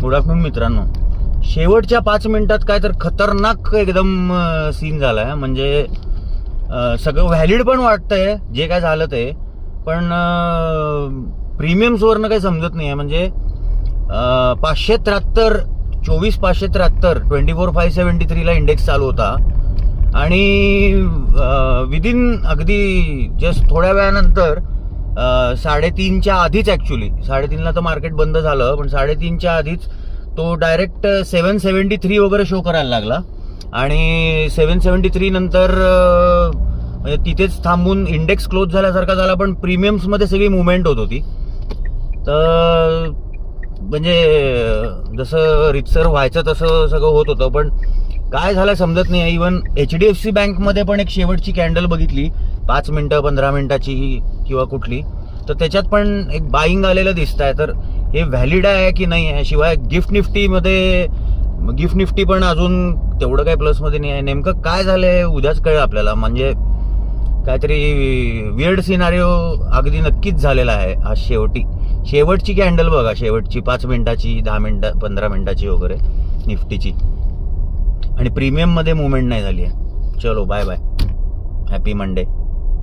Good afternoon मित्रांनो. शेवटच्या 5 मिनिटात काय तर खतरनाक एकदम सीन झालाय. म्हणजे सगळं व्हॅलिड पण वाटतंय जे काय झालं ते, पण प्रीमियम्सवरनं काही समजत नाही आहे. म्हणजे 573 24,573 24,573 ला इंडेक्स चालू होता आणि विदिन अगदी जस्ट थोड्या वेळानंतर 3:30च्या आधीच, ॲक्च्युली 3:30ला तर मार्केट बंद झालं, पण 3:30च्या आधीच तो डायरेक्ट 773 वगैरे शो करायला लागला आणि 773 नंतर तिथेच थांबून इंडेक्स क्लोज झाल्यासारखा झाला. पण प्रीमियम्समध्ये सगळी मुवमेंट होत होती. तर म्हणजे जसं रितसर व्हायचं तसं सगळं होत होतं, पण काय झालं समजत नाही. इव्हन HDFC बँकमध्ये पण एक शेवटची कॅन्डल बघितली 5 मिनिटं 15 मिनिटाची किंवा कुठली, तर त्याच्यात पण एक बाईंग आलेलं दिसत आहे. तर हे व्हॅलिड आहे की नाही आहे. शिवाय गिफ्ट निफ्टी पण अजून तेवढं काही प्लसमध्ये नाही आहे. नेमकं काय झालंय उद्याच कळेल आपल्याला. म्हणजे काहीतरी वियर्ड सिनारिओ अगदी नक्कीच झालेला आहे. आज शेवटची कॅन्डल बघा, शेवटची 5 मिनिटाची 10 मिनिटं 15 मिनिटाची वगैरे निफ्टीची, आणि प्रीमियममध्ये मुवमेंट नाही झाली आहे. चलो बाय बाय, हॅपी मंडे.